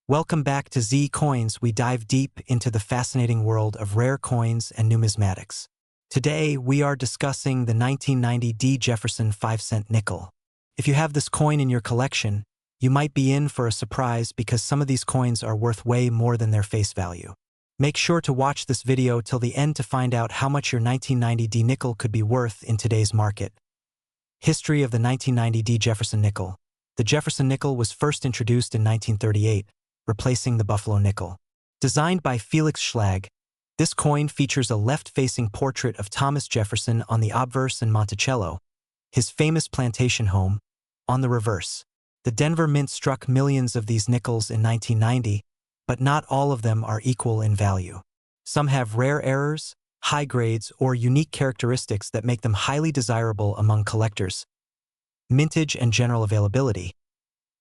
Welcome back to Z Coins. We dive deep into the fascinating world of rare coins and numismatics. Today, we are discussing the 1990 D. Jefferson 5-cent nickel. If you have this coin in your collection, you might be in for a surprise because some of these coins are worth way more than their face value. Make sure to watch this video till the end to find out how much your 1990 D nickel could be worth in today's market. History of the 1990 D. Jefferson nickel. The Jefferson nickel was first introduced in 1938, replacing the Buffalo nickel. Designed by Felix Schlag, this coin features a left-facing portrait of Thomas Jefferson on the obverse and Monticello, his famous plantation home, on the reverse. The Denver Mint struck millions of these nickels in 1990, but not all of them are equal in value. Some have rare errors, high grades, or unique characteristics that make them highly desirable among collectors. Mintage and general availability.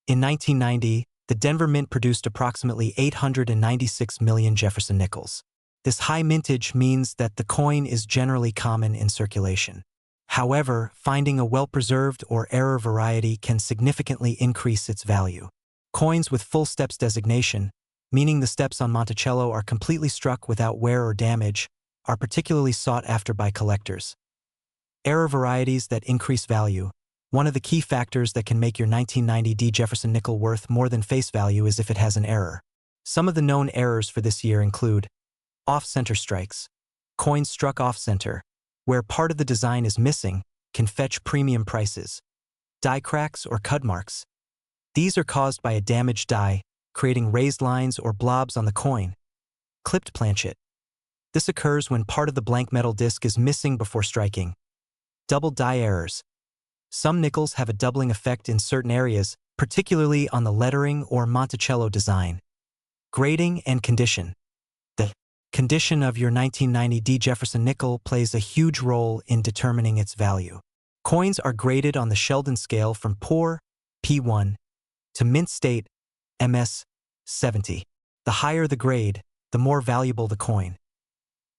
In 1990, the Denver Mint produced approximately 896 million Jefferson nickels. This high mintage means that the coin is generally common in circulation. However, finding a well-preserved or error variety can significantly increase its value. Coins with full steps designation, meaning the steps on Monticello are completely struck without wear or damage, are particularly sought after by collectors. Error varieties that increase value. One of the key factors that can make your 1990 D. Jefferson nickel worth more than face value is if it has an error. Some of the known errors for this year include off-center strikes. Coins struck off-center, where part of the design is missing, can fetch premium prices. Die cracks or cud marks. These are caused by a damaged die, creating raised lines or blobs on the coin. Clipped planchet. This occurs when part of the blank metal disc is missing before striking. Double die errors. Some nickels have a doubling effect in certain areas, particularly on the lettering or Monticello design. Grading and condition. The condition of your 1990 D. Jefferson nickel plays a huge role in determining its value. Coins are graded on the Sheldon scale from poor, P1, to mint state, MS, 70. The higher the grade, the more valuable the coin.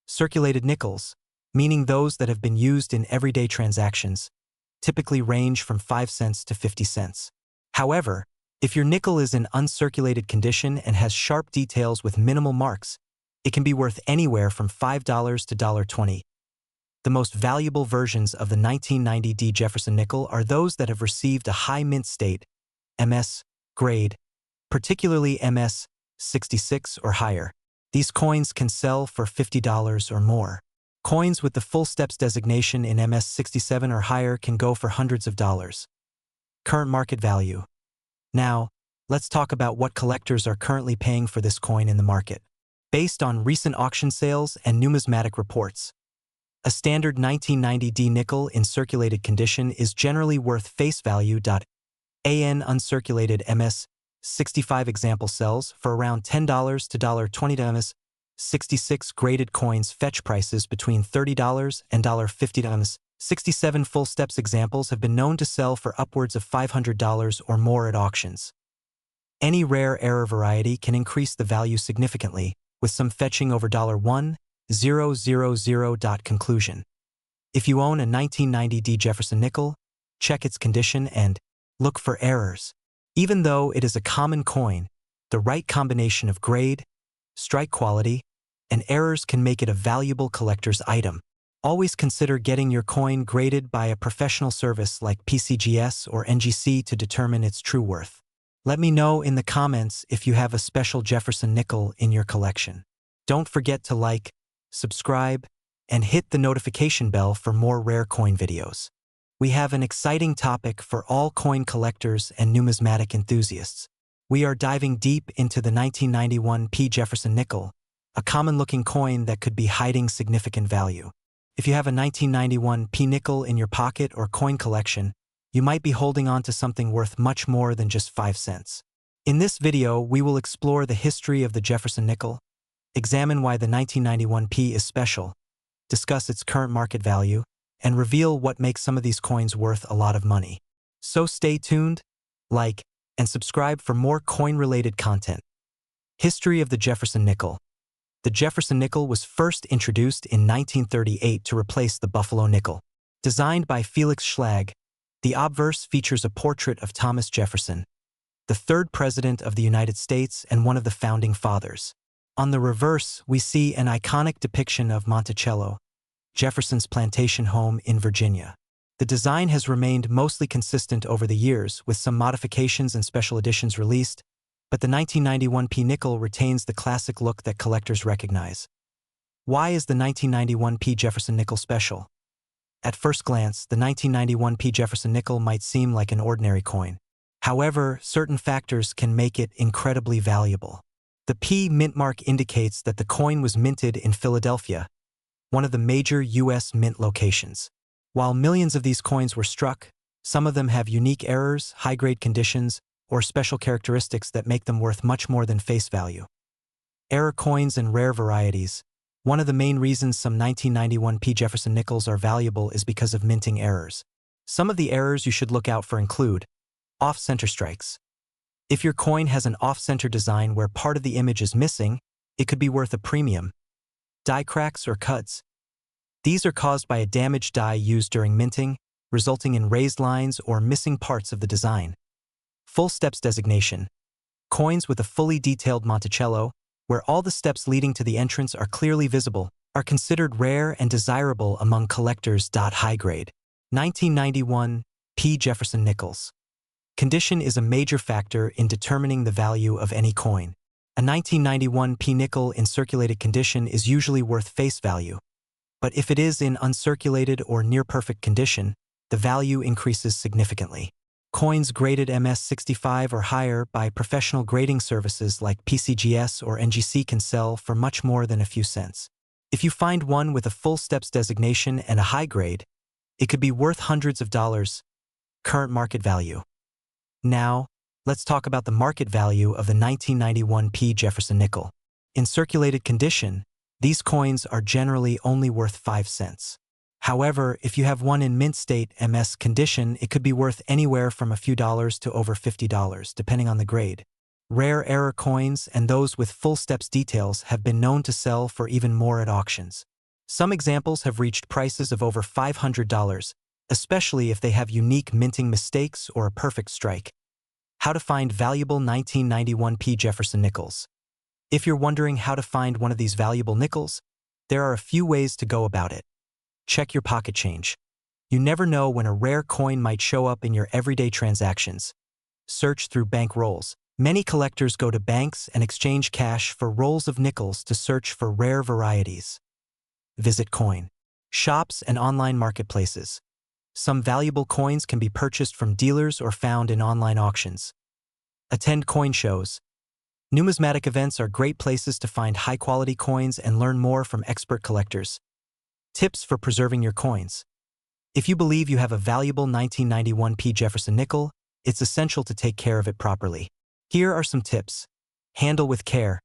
Circulated nickels, meaning those that have been used in everyday transactions, typically range from 5 cents to 50 cents. However, if your nickel is in uncirculated condition and has sharp details with minimal marks, it can be worth anywhere from $5 to $1.20. The most valuable versions of the 1990 D. Jefferson nickel are those that have received a high mint state, MS, grade, particularly MS 66 or higher. These coins can sell for $50 or more. Coins with the full steps designation in MS 67 or higher can go for hundreds of dollars. Current market value. Now, let's talk about what collectors are currently paying for this coin in the market. Based on recent auction sales and numismatic reports, a standard 1990 D nickel in circulated condition is generally worth face value. An uncirculated MS 65 example sells for around $10 to $1.20. MS 66 graded coins fetch prices between $30 and $50. 67 full steps examples have been known to sell for upwards of $500 or more at auctions. Any rare error variety can increase the value significantly, with some fetching over $1,000. Conclusion. If you own a 1990 D. Jefferson nickel, check its condition and look for errors. Even though it is a common coin, the right combination of grade, strike quality, and errors can make it a valuable collector's item. Always consider getting your coin graded by a professional service like PCGS or NGC to determine its true worth. Let me know in the comments if you have a special Jefferson nickel in your collection. Don't forget to like, subscribe, and hit the notification bell for more rare coin videos. We have an exciting topic for all coin collectors and numismatic enthusiasts. We are diving deep into the 1991 P. Jefferson nickel, a common-looking coin that could be hiding significant value. If you have a 1991 P nickel in your pocket or coin collection, you might be holding on to something worth much more than just 5 cents. In this video, we will explore the history of the Jefferson nickel, examine why the 1991 P is special, discuss its current market value, and reveal what makes some of these coins worth a lot of money. So stay tuned, like, and subscribe for more coin-related content. History of the Jefferson nickel. The Jefferson nickel was first introduced in 1938 to replace the Buffalo nickel. Designed by Felix Schlag, the obverse features a portrait of Thomas Jefferson, the third president of the United States and one of the founding fathers. On the reverse, we see an iconic depiction of Monticello, Jefferson's plantation home in Virginia. The design has remained mostly consistent over the years, with some modifications and special editions released, but the 1991 P nickel retains the classic look that collectors recognize. Why is the 1991 P Jefferson nickel special? At first glance, the 1991 P Jefferson nickel might seem like an ordinary coin. However, certain factors can make it incredibly valuable. The P mint mark indicates that the coin was minted in Philadelphia, one of the major U.S. mint locations. While millions of these coins were struck, some of them have unique errors, high-grade conditions, or special characteristics that make them worth much more than face value. Error coins and rare varieties. One of the main reasons some 1991 P Jefferson nickels are valuable is because of minting errors. Some of the errors you should look out for include off-center strikes. If your coin has an off-center design where part of the image is missing, it could be worth a premium. Die cracks or cuts. These are caused by a damaged die used during minting, resulting in raised lines or missing parts of the design. Full steps designation. Coins with a fully detailed Monticello, where all the steps leading to the entrance are clearly visible, are considered rare and desirable among collectors. High grade. 1991 P Jefferson nickels. Condition is a major factor in determining the value of any coin. A 1991 P nickel in circulated condition is usually worth face value, but if it is in uncirculated or near-perfect condition, the value increases significantly. Coins graded MS65 or higher by professional grading services like PCGS or NGC can sell for much more than a few cents. If you find one with a full steps designation and a high grade, it could be worth hundreds of dollars. Current market value. Now, let's talk about the market value of the 1991 P Jefferson nickel. In circulated condition, these coins are generally only worth 5 cents. However, if you have one in mint state MS condition, it could be worth anywhere from a few dollars to over $50, depending on the grade. Rare error coins and those with full steps details have been known to sell for even more at auctions. Some examples have reached prices of over $500, especially if they have unique minting mistakes or a perfect strike. How to find valuable 1991 P Jefferson nickels. If you're wondering how to find one of these valuable nickels, there are a few ways to go about it. Check your pocket change. You never know when a rare coin might show up in your everyday transactions. Search through bank rolls. Many collectors go to banks and exchange cash for rolls of nickels to search for rare varieties. Visit coin shops and online marketplaces. Some valuable coins can be purchased from dealers or found in online auctions. Attend coin shows. Numismatic events are great places to find high-quality coins and learn more from expert collectors. Tips for preserving your coins. If you believe you have a valuable 1991 P Jefferson nickel, it's essential to take care of it properly. Here are some tips. Handle with care.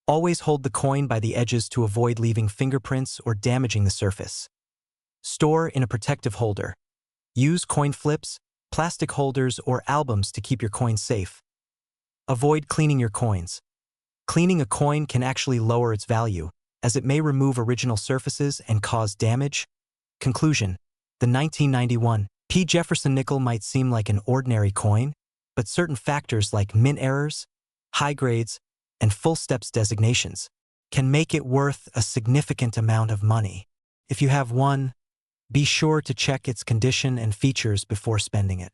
Always hold the coin by the edges to avoid leaving fingerprints or damaging the surface. Store in a protective holder. Use coin flips, plastic holders, or albums to keep your coins safe. Avoid cleaning your coins. Cleaning a coin can actually lower its value, as it may remove original surfaces and cause damage. Conclusion. The 1991 P Jefferson nickel might seem like an ordinary coin, but certain factors like mint errors, high grades, and full steps designations can make it worth a significant amount of money. If you have one, be sure to check its condition and features before spending it.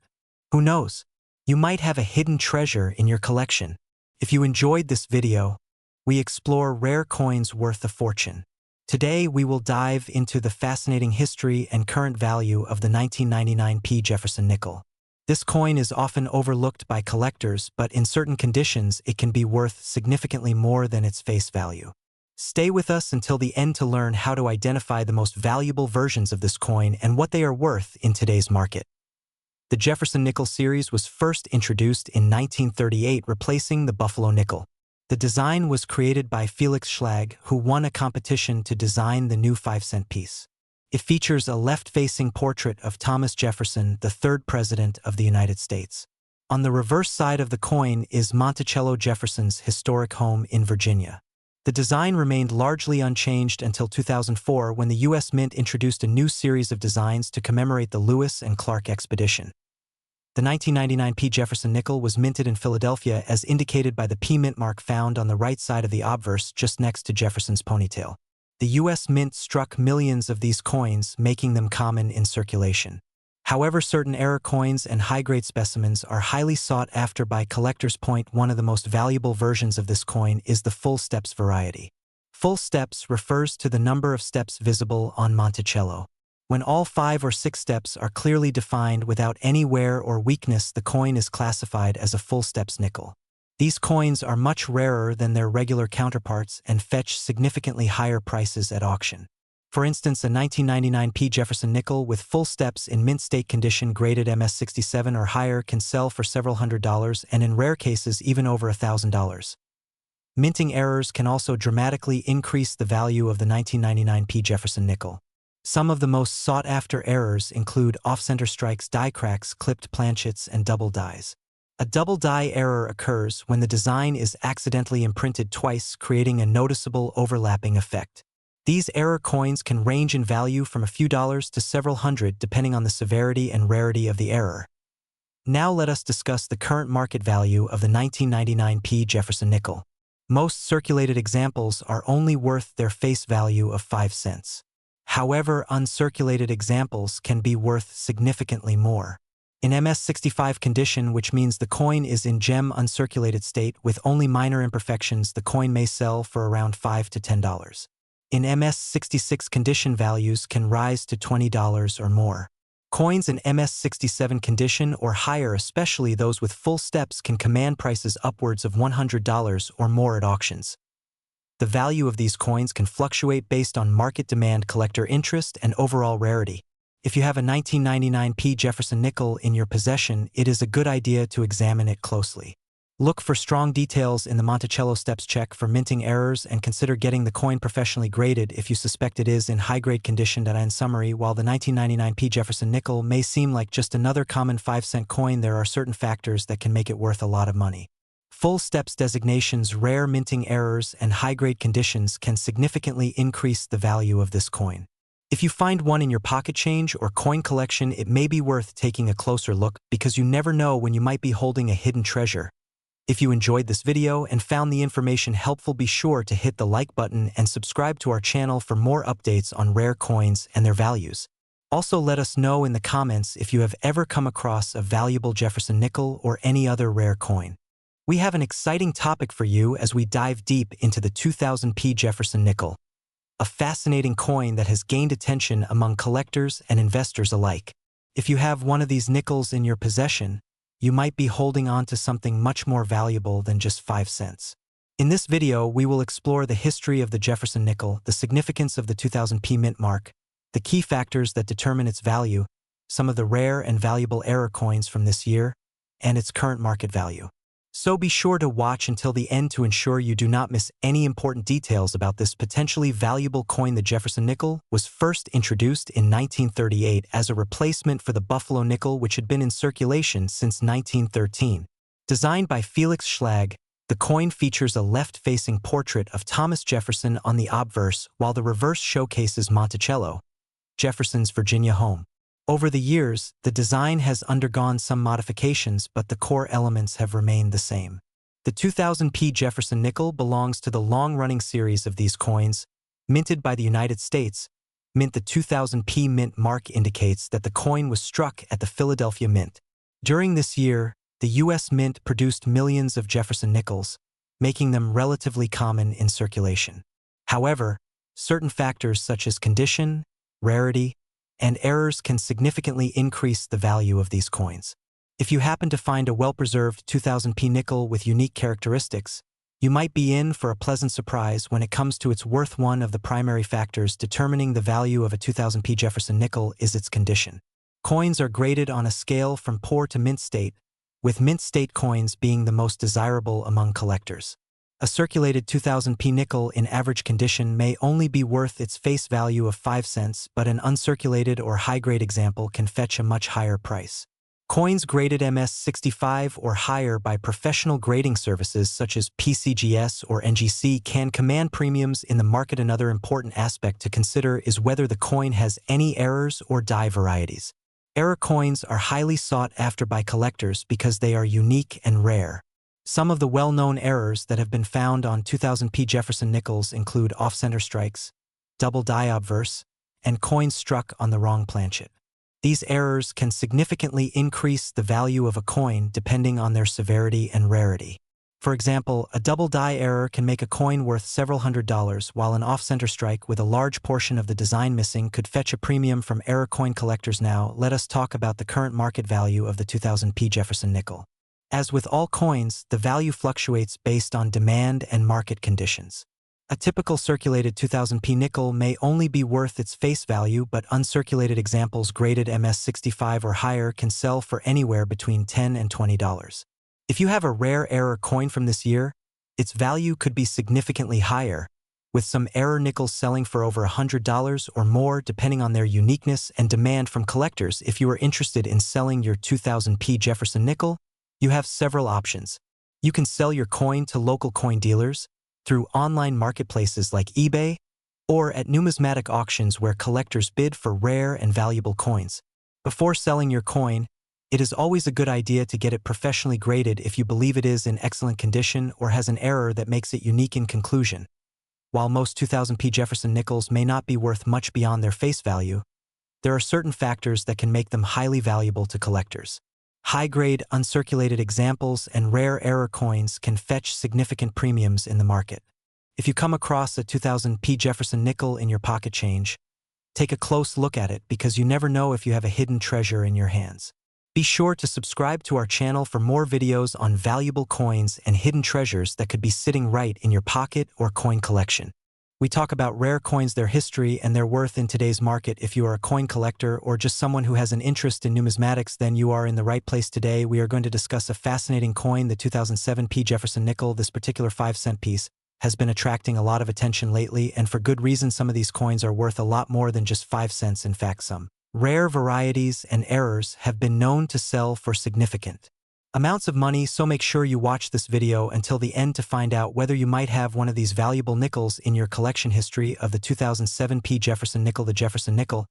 Who knows? You might have a hidden treasure in your collection. If you enjoyed this video, we explore rare coins worth a fortune. Today, we will dive into the fascinating history and current value of the 1999 P Jefferson nickel. This coin is often overlooked by collectors, but in certain conditions, it can be worth significantly more than its face value. Stay with us until the end to learn how to identify the most valuable versions of this coin and what they are worth in today's market. The Jefferson nickel series was first introduced in 1938, replacing the Buffalo nickel. The design was created by Felix Schlag, who won a competition to design the new 5-cent piece. It features a left-facing portrait of Thomas Jefferson, the third president of the United States. On the reverse side of the coin is Monticello Jefferson's historic home in Virginia. The design remained largely unchanged until 2004, when the U.S. Mint introduced a new series of designs to commemorate the Lewis and Clark expedition. The 1999 P. Jefferson nickel was minted in Philadelphia as indicated by the P mint mark found on the right side of the obverse just next to Jefferson's ponytail. The U.S. Mint struck millions of these coins, making them common in circulation. However, certain error coins and high-grade specimens are highly sought after by collectors. One of the most valuable versions of this coin is the full steps variety. Full steps refers to the number of steps visible on Monticello. When all 5 or 6 steps are clearly defined without any wear or weakness, the coin is classified as a full steps nickel. These coins are much rarer than their regular counterparts and fetch significantly higher prices at auction. For instance, a 1999 P. Jefferson nickel with full steps in mint state condition graded MS67 or higher can sell for several $100s and in rare cases even over $1,000. Minting errors can also dramatically increase the value of the 1999 P. Jefferson nickel. Some of the most sought-after errors include off-center strikes, die cracks, clipped planchets, and double dies. A double die error occurs when the design is accidentally imprinted twice, creating a noticeable overlapping effect. These error coins can range in value from a few dollars to several hundred depending on the severity and rarity of the error. Now let us discuss the current market value of the 1999 P. Jefferson nickel. Most circulated examples are only worth their face value of 5 cents. However, uncirculated examples can be worth significantly more. In MS65 condition, which means the coin is in gem uncirculated state with only minor imperfections, the coin may sell for around $5 to $10. In MS66 condition, values can rise to $20 or more. Coins in MS67 condition or higher, especially those with full steps, can command prices upwards of $100 or more at auctions. The value of these coins can fluctuate based on market demand, collector interest, and overall rarity. If you have a 1999 P. Jefferson nickel in your possession, it is a good idea to examine it closely. Look for strong details in the Monticello steps, check for minting errors, and consider getting the coin professionally graded if you suspect it is in high-grade condition. In summary, while the 1999 P. Jefferson nickel may seem like just another common 5-cent coin, there are certain factors that can make it worth a lot of money. Full steps designations, rare minting errors, and high-grade conditions can significantly increase the value of this coin. If you find one in your pocket change or coin collection, it may be worth taking a closer look because you never know when you might be holding a hidden treasure. If you enjoyed this video and found the information helpful, be sure to hit the like button and subscribe to our channel for more updates on rare coins and their values. Also, let us know in the comments if you have ever come across a valuable Jefferson nickel or any other rare coin. We have an exciting topic for you as we dive deep into the 2000 P. Jefferson nickel, a fascinating coin that has gained attention among collectors and investors alike. If you have one of these nickels in your possession, you might be holding on to something much more valuable than just 5 cents. In this video, we will explore the history of the Jefferson nickel, the significance of the 2000 P mint mark, the key factors that determine its value, some of the rare and valuable error coins from this year, and its current market value. So be sure to watch until the end to ensure you do not miss any important details about this potentially valuable coin. The Jefferson nickel was first introduced in 1938 as a replacement for the Buffalo nickel, which had been in circulation since 1913. Designed by Felix Schlag, the coin features a left-facing portrait of Thomas Jefferson on the obverse, while the reverse showcases Monticello, Jefferson's Virginia home. Over the years, the design has undergone some modifications, but the core elements have remained the same. The 2000 P. Jefferson nickel belongs to the long-running series of these coins, minted by the United States. The 2000 P mint mark indicates that the coin was struck at the Philadelphia Mint. During this year, the U.S. Mint produced millions of Jefferson nickels, making them relatively common in circulation. However, certain factors such as condition, rarity, and errors can significantly increase the value of these coins. If you happen to find a well-preserved 2000 P nickel with unique characteristics, you might be in for a pleasant surprise when it comes to its worth. One of the primary factors determining the value of a 2000 P Jefferson nickel is its condition. Coins are graded on a scale from poor to mint state, with mint state coins being the most desirable among collectors. A circulated 2000 P nickel in average condition may only be worth its face value of 5 cents, but an uncirculated or high-grade example can fetch a much higher price. Coins graded MS65 or higher by professional grading services such as PCGS or NGC can command premiums in the market. Another important aspect to consider is whether the coin has any errors or die varieties. Error coins are highly sought after by collectors because they are unique and rare. Some of the well-known errors that have been found on 2000p Jefferson nickels include off-center strikes, double die obverse, and coins struck on the wrong planchet. These errors can significantly increase the value of a coin depending on their severity and rarity. For example, a double die error can make a coin worth several $100s, while an off-center strike with a large portion of the design missing could fetch a premium from error coin collectors. Now, let us talk about the current market value of the 2000p Jefferson nickel. As with all coins, the value fluctuates based on demand and market conditions. A typical circulated 2000p nickel may only be worth its face value, but uncirculated examples graded MS65 or higher can sell for anywhere between $10 and $20. If you have a rare error coin from this year, its value could be significantly higher, with some error nickels selling for over $100 or more depending on their uniqueness and demand from collectors. If you are interested in selling your 2000p Jefferson nickel, you have several options. You can sell your coin to local coin dealers, through online marketplaces like eBay, or at numismatic auctions where collectors bid for rare and valuable coins. Before selling your coin, it is always a good idea to get it professionally graded if you believe it is in excellent condition or has an error that makes it unique. In conclusion, while most 2000p Jefferson nickels may not be worth much beyond their face value, there are certain factors that can make them highly valuable to collectors. High-grade, uncirculated examples and rare error coins can fetch significant premiums in the market. If you come across a 2000p Jefferson nickel in your pocket change, take a close look at it because you never know if you have a hidden treasure in your hands. Be sure to subscribe to our channel for more videos on valuable coins and hidden treasures that could be sitting right in your pocket or coin collection. We talk about rare coins, their history, and their worth in today's market. If you are a coin collector or just someone who has an interest in numismatics, then you are in the right place. Today, we are going to discuss a fascinating coin, the 2007p Jefferson nickel. This particular 5-cent piece has been attracting a lot of attention lately, and for good reason. Some of these coins are worth a lot more than just 5 cents. In fact, some rare varieties and errors have been known to sell for significant amounts of money, so make sure you watch this video until the end to find out whether you might have one of these valuable nickels in your collection. History of the 2007p Jefferson nickel. The Jefferson nickel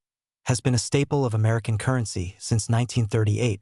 has been a staple of American currency since 1938,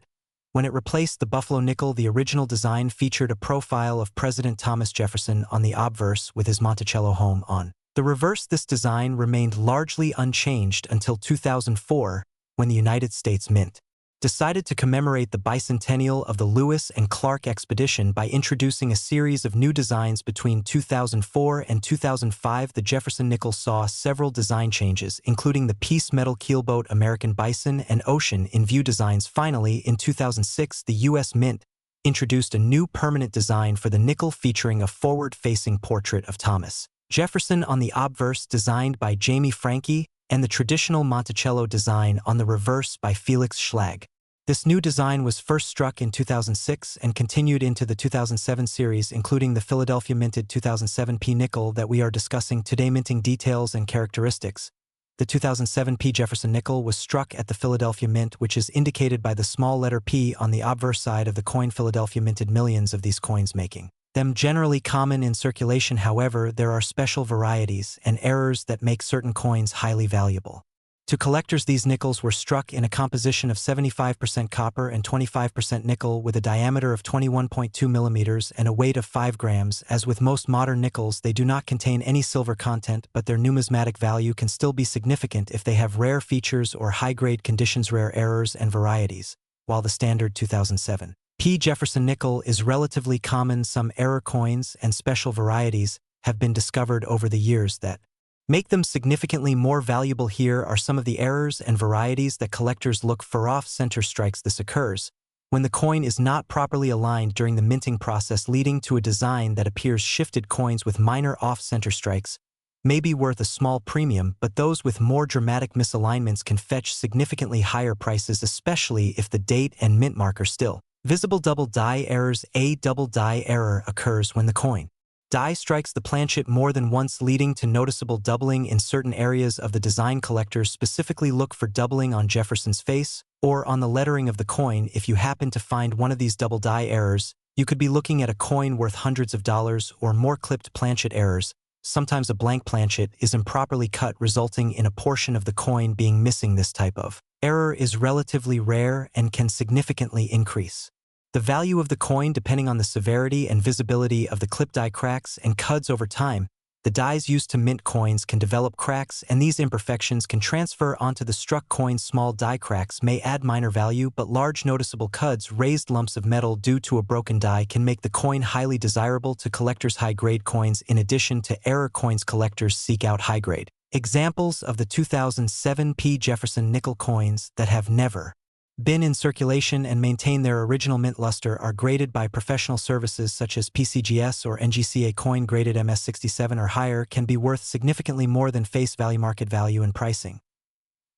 when it replaced the Buffalo nickel. The original design featured a profile of President Thomas Jefferson on the obverse with his Monticello home on the reverse. This design remained largely unchanged until 2004, when the United States Mint decided to commemorate the bicentennial of the Lewis and Clark expedition by introducing a series of new designs. Between 2004 and 2005, the Jefferson nickel saw several design changes, including the piece metal keelboat American Bison and Ocean in view designs. Finally, in 2006, the U.S. Mint introduced a new permanent design for the nickel featuring a forward-facing portrait of Thomas Jefferson on the obverse, designed by Jamie Franke, and the traditional Monticello design on the reverse by Felix Schlag. This new design was first struck in 2006 and continued into the 2007 series, including the Philadelphia minted 2007p nickel that we are discussing today. Minting details and characteristics. The 2007p Jefferson nickel was struck at the Philadelphia Mint, which is indicated by the small letter P on the obverse side of the coin. Philadelphia minted millions of these coins, making them generally common in circulation. However, there are special varieties and errors that make certain coins highly valuable to collectors. These nickels were struck in a composition of 75% copper and 25% nickel, with a diameter of 21.2 millimeters and a weight of 5 grams. As with most modern nickels, they do not contain any silver content, but their numismatic value can still be significant if they have rare features or high-grade conditions. Rare errors and varieties. While the standard 2007p Jefferson nickel is relatively common, some error coins and special varieties have been discovered over the years that make them significantly more valuable. Here are some of the errors and varieties that collectors look for. Off-center strikes. This occurs when the coin is not properly aligned during the minting process, leading to a design that appears shifted. Coins with minor off-center strikes may be worth a small premium, but those with more dramatic misalignments can fetch significantly higher prices, especially if the date and mint mark are still visible. Double die errors. A double die error occurs when the coin die strikes the planchet more than once, leading to noticeable doubling in certain areas of the design. Collectors specifically look for doubling on Jefferson's face or on the lettering of the coin. If you happen to find one of these double die errors, you could be looking at a coin worth hundreds of dollars. Or more clipped planchet errors. Sometimes a blank planchet is improperly cut, resulting in a portion of the coin being missing. This type of Error is relatively rare and can significantly increase the value of the coin depending on the severity and visibility of the clip die cracks and cuds over time. The dies used to mint coins can develop cracks, and these imperfections can transfer onto the struck coin. Small die cracks may add minor value, but large noticeable cuds, raised lumps of metal due to a broken die, can make the coin highly desirable to collectors. High-grade coins. In addition to error coins, collectors seek out high-grade examples of the 2007 P. Jefferson nickel coins that have never been in circulation and maintain their original mint luster are graded by professional services such as PCGS or NGC. A coin graded MS67 or higher can be worth significantly more than face value. Market value and pricing.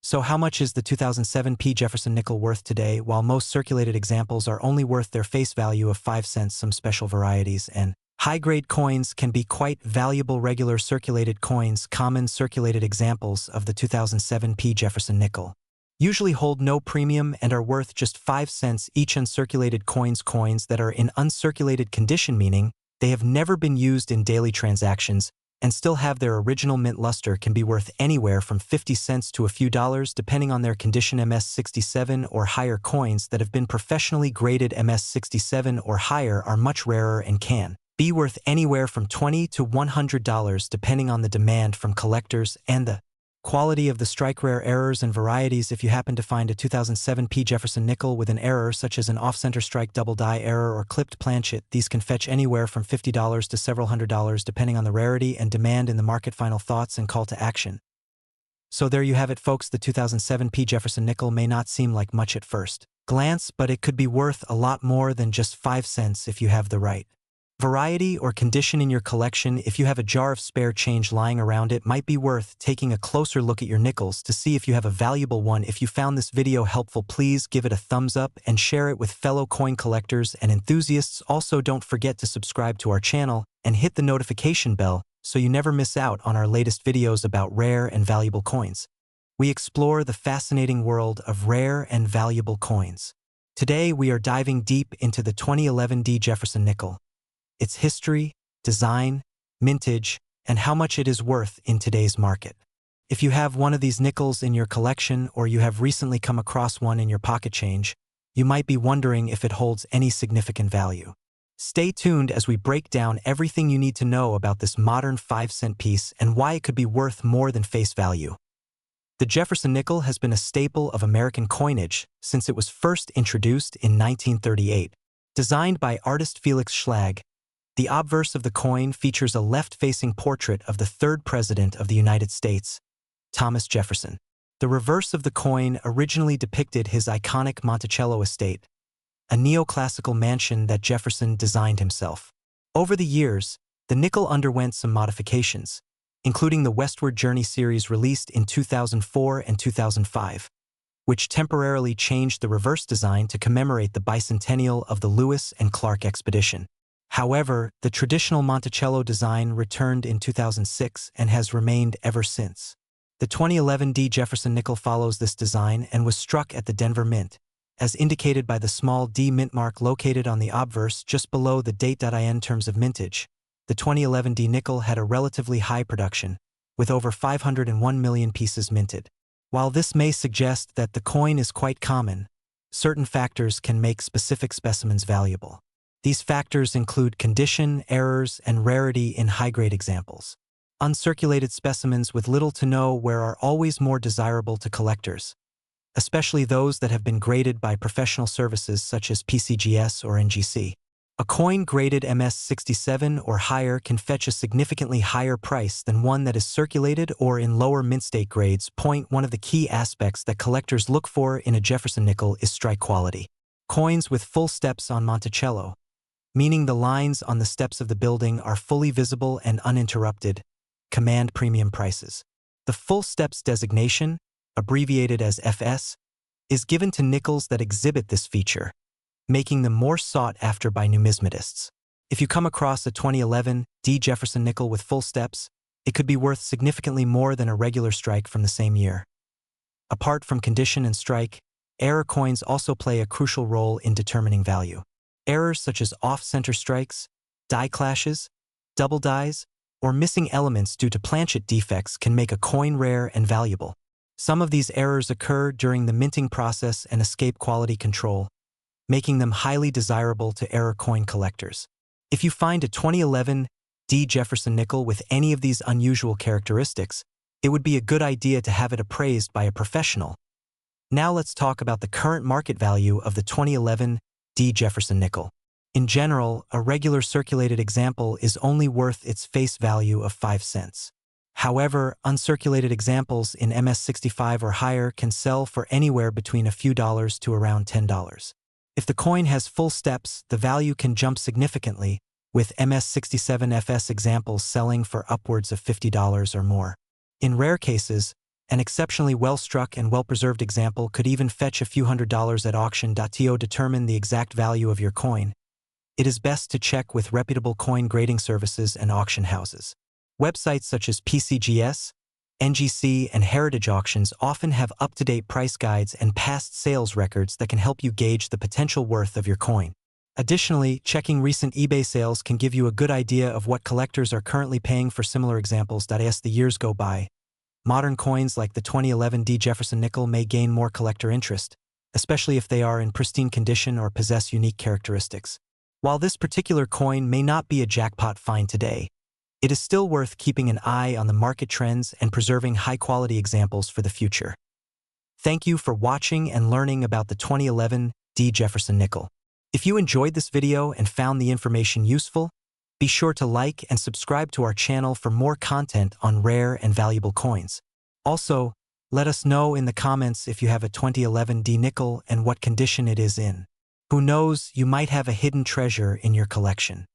So how much is the 2007 P. Jefferson nickel worth today? While most circulated examples are only worth their face value of 5 cents, some special varieties and high-grade coins can be quite valuable. Regular circulated coins. Common circulated examples of the 2007 P. Jefferson nickel usually hold no premium and are worth just 5 cents each. Uncirculated coins. Coins that are in uncirculated condition, meaning they have never been used in daily transactions and still have their original mint luster, can be worth anywhere from 50 cents to a few dollars depending on their condition. MS67 or higher coins that have been professionally graded MS67 or higher are much rarer and can be worth anywhere from $20 to $100 depending on the demand from collectors and the quality of the strike. Rare errors and varieties. If you happen to find a 2007 P. Jefferson nickel with an error such as an off-center strike, double die error, or clipped planchet, these can fetch anywhere from $50 to several $100s depending on the rarity and demand in the market. Final thoughts and call to action. So there you have it, folks. The 2007 P. Jefferson nickel may not seem like much at first glance, but it could be worth a lot more than just 5 cents if you have the right variety or condition in your collection. If you have a jar of spare change lying around, it might be worth taking a closer look at your nickels to see if you have a valuable one. If you found this video helpful, please give it a thumbs up and share it with fellow coin collectors and enthusiasts. Also, don't forget to subscribe to our channel and hit the notification bell so you never miss out on our latest videos about rare and valuable coins. We explore the fascinating world of rare and valuable coins. Today, we are diving deep into the 2011 D. Jefferson nickel, its history, design, mintage, and how much it is worth in today's market. If you have one of these nickels in your collection or you have recently come across one in your pocket change, you might be wondering if it holds any significant value. Stay tuned as we break down everything you need to know about this modern 5-cent piece and why it could be worth more than face value. The Jefferson nickel has been a staple of American coinage since it was first introduced in 1938. Designed by artist Felix Schlag, the obverse of the coin features a left-facing portrait of the third president of the United States, Thomas Jefferson. The reverse of the coin originally depicted his iconic Monticello estate, a neoclassical mansion that Jefferson designed himself. Over the years, the nickel underwent some modifications, including the Westward Journey series released in 2004 and 2005, which temporarily changed the reverse design to commemorate the bicentennial of the Lewis and Clark expedition. However, the traditional Monticello design returned in 2006 and has remained ever since. The 2011 D. Jefferson nickel follows this design and was struck at the Denver Mint, as indicated by the small D mint mark located on the obverse just below the date. In terms of mintage, the 2011 D nickel had a relatively high production, with over 501 million pieces minted. While this may suggest that the coin is quite common, certain factors can make specific specimens valuable. These factors include condition, errors, and rarity in high-grade examples. Uncirculated specimens with little to no wear are always more desirable to collectors, especially those that have been graded by professional services such as PCGS or NGC. A coin graded MS67 or higher can fetch a significantly higher price than one that is circulated or in lower mint state grades. One of the key aspects that collectors look for in a Jefferson nickel is strike quality. Coins with full steps on Monticello, meaning the lines on the steps of the building are fully visible and uninterrupted, command premium prices. The full steps designation, abbreviated as FS, is given to nickels that exhibit this feature, making them more sought after by numismatists. If you come across a 2011 D. Jefferson nickel with full steps, it could be worth significantly more than a regular strike from the same year. Apart from condition and strike, error coins also play a crucial role in determining value. Errors such as off-center strikes, die clashes, double dies, or missing elements due to planchet defects can make a coin rare and valuable. Some of these errors occur during the minting process and escape quality control, making them highly desirable to error coin collectors. If you find a 2011 D. Jefferson nickel with any of these unusual characteristics, it would be a good idea to have it appraised by a professional. Now let's talk about the current market value of the 2011 D. Jefferson nickel. In general, a regular circulated example is only worth its face value of 5 cents. However, uncirculated examples in MS65 or higher can sell for anywhere between a few dollars to around $10. If the coin has full steps, the value can jump significantly, with MS67FS examples selling for upwards of $50 or more. In rare cases, an exceptionally well-struck and well-preserved example could even fetch a few $100s at auction. To determine the exact value of your coin, it is best to check with reputable coin grading services and auction houses. Websites such as PCGS, NGC, and Heritage Auctions often have up-to-date price guides and past sales records that can help you gauge the potential worth of your coin. Additionally, checking recent eBay sales can give you a good idea of what collectors are currently paying for similar examples. As the years go by, modern coins like the 2011 D. Jefferson nickel may gain more collector interest, especially if they are in pristine condition or possess unique characteristics. While this particular coin may not be a jackpot find today, it is still worth keeping an eye on the market trends and preserving high-quality examples for the future. Thank you for watching and learning about the 2011 D. Jefferson nickel. If you enjoyed this video and found the information useful, be sure to like and subscribe to our channel for more content on rare and valuable coins. Also, let us know in the comments if you have a 2011 D nickel and what condition it is in. Who knows, you might have a hidden treasure in your collection.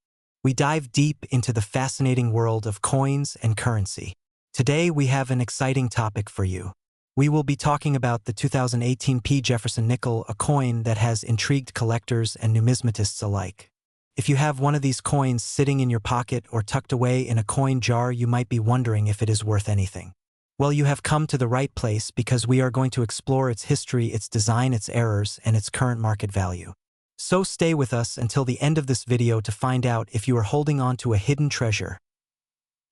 We dive deep into the fascinating world of coins and currency. Today we have an exciting topic for you. We will be talking about the 2018 P. Jefferson nickel, a coin that has intrigued collectors and numismatists alike. If you have one of these coins sitting in your pocket or tucked away in a coin jar, you might be wondering if it is worth anything. Well, you have come to the right place because we are going to explore its history, its design, its errors, and its current market value. So stay with us until the end of this video to find out if you are holding on to a hidden treasure.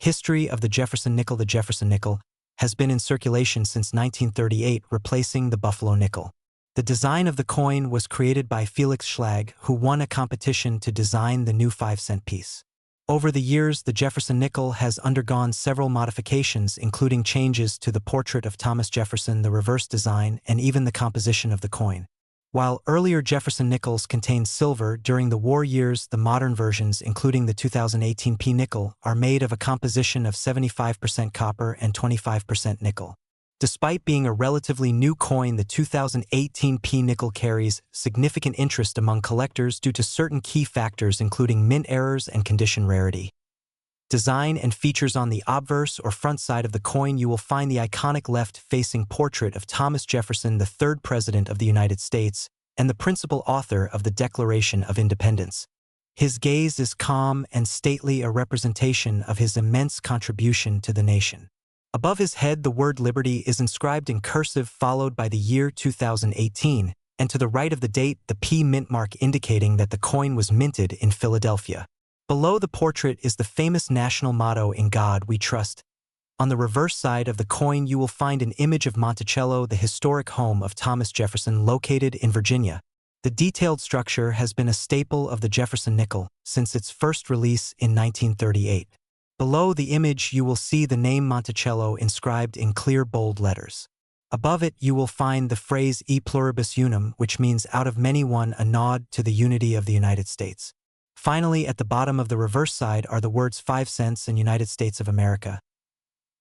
History of the Jefferson nickel. The Jefferson nickel has been in circulation since 1938, replacing the Buffalo nickel. The design of the coin was created by Felix Schlag, who won a competition to design the new 5-cent piece. Over the years, the Jefferson nickel has undergone several modifications, including changes to the portrait of Thomas Jefferson, the reverse design, and even the composition of the coin. While earlier Jefferson nickels contained silver, during the war years, the modern versions, including the 2018 P nickel, are made of a composition of 75% copper and 25% nickel. Despite being a relatively new coin, the 2018 P nickel carries significant interest among collectors due to certain key factors, including mint errors and condition rarity. Design and features. On the obverse or front side of the coin, you will find the iconic left-facing portrait of Thomas Jefferson, the third President of the United States and the principal author of the Declaration of Independence. His gaze is calm and stately, a representation of his immense contribution to the nation. Above his head, the word liberty is inscribed in cursive, followed by the year 2018, and to the right of the date, the P mint mark, indicating that the coin was minted in Philadelphia. Below the portrait is the famous national motto, "In God We Trust." On the reverse side of the coin, you will find an image of Monticello, the historic home of Thomas Jefferson, located in Virginia. The detailed structure has been a staple of the Jefferson nickel since its first release in 1938. Below the image, you will see the name Monticello inscribed in clear, bold letters. Above it, you will find the phrase "E pluribus unum," which means "out of many one," a nod to the unity of the United States. Finally, at the bottom of the reverse side are the words 5 cents and United States of America.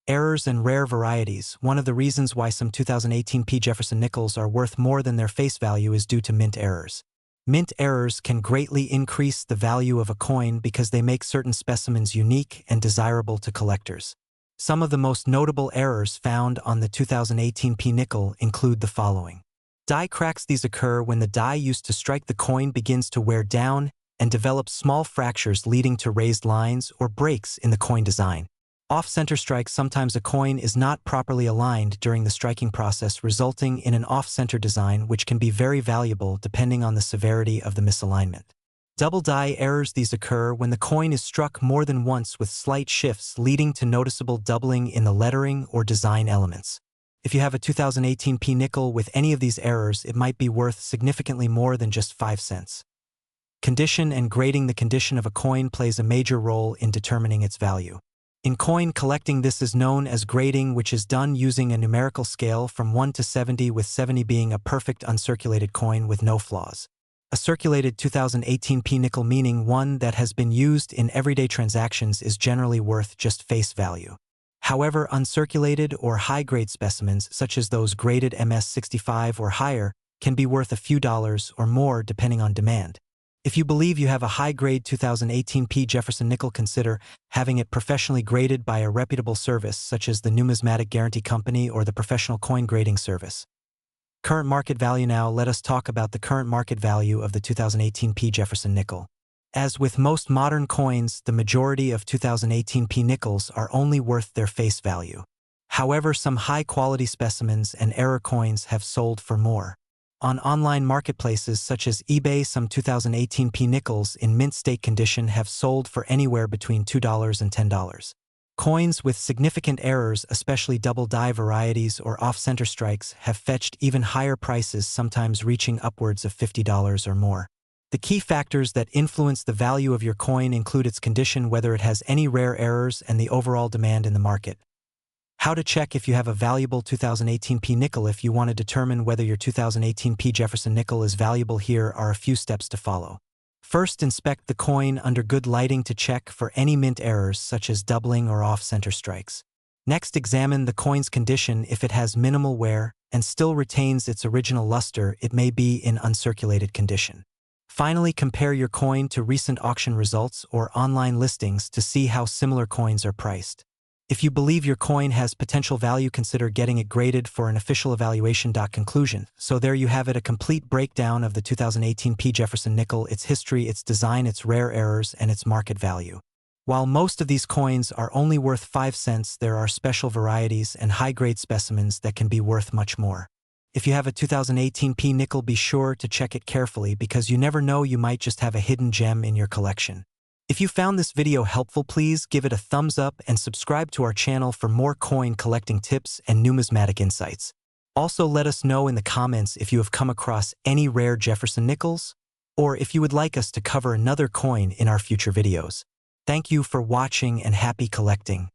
Errors and rare varieties. One of the reasons why some 2018 P. Jefferson nickels are worth more than their face value is due to mint errors. Mint errors can greatly increase the value of a coin because they make certain specimens unique and desirable to collectors. Some of the most notable errors found on the 2018 P nickel include the following. Die cracks. These occur when the die used to strike the coin begins to wear down and develops small fractures, leading to raised lines or breaks in the coin design. Off-center strikes. Sometimes a coin is not properly aligned during the striking process, resulting in an off-center design, which can be very valuable depending on the severity of the misalignment. Double die errors. These occur when the coin is struck more than once with slight shifts, leading to noticeable doubling in the lettering or design elements. If you have a 2018 P nickel with any of these errors, it might be worth significantly more than just 5 cents. Condition and grading. The condition of a coin plays a major role in determining its value. In coin collecting, this is known as grading, which is done using a numerical scale from 1 to 70, with 70 being a perfect uncirculated coin with no flaws. A circulated 2018 P nickel, meaning one that has been used in everyday transactions, is generally worth just face value. However, uncirculated or high-grade specimens, such as those graded MS65 or higher, can be worth a few dollars or more depending on demand. If you believe you have a high-grade 2018 P Jefferson nickel, consider having it professionally graded by a reputable service such as the Numismatic Guarantee Company or the Professional Coin Grading Service. Current market value. Now let us talk about the current market value of the 2018 P Jefferson nickel. As with most modern coins, the majority of 2018 P nickels are only worth their face value. However, some high-quality specimens and error coins have sold for more. On online marketplaces such as eBay, some 2018 P nickels in mint state condition have sold for anywhere between $2 and $10. Coins with significant errors, especially double die varieties or off-center strikes, have fetched even higher prices, sometimes reaching upwards of $50 or more. The key factors that influence the value of your coin include its condition, whether it has any rare errors, and the overall demand in the market. How to check if you have a valuable 2018 P nickel. If you want to determine whether your 2018 P Jefferson nickel is valuable, here are a few steps to follow. First, inspect the coin under good lighting to check for any mint errors such as doubling or off-center strikes. Next, examine the coin's condition. If it has minimal wear and still retains its original luster, it may be in uncirculated condition. Finally, compare your coin to recent auction results or online listings to see how similar coins are priced. If you believe your coin has potential value, consider getting it graded for an official evaluation. Conclusion. So there you have it, a complete breakdown of the 2018 P Jefferson nickel, its history, its design, its rare errors, and its market value. While most of these coins are only worth 5 cents, there are special varieties and high-grade specimens that can be worth much more. If you have a 2018 P nickel, be sure to check it carefully, because you never know, you might just have a hidden gem in your collection. If you found this video helpful, please give it a thumbs up and subscribe to our channel for more coin collecting tips and numismatic insights. Also, let us know in the comments if you have come across any rare Jefferson nickels, or if you would like us to cover another coin in our future videos. Thank you for watching and happy collecting.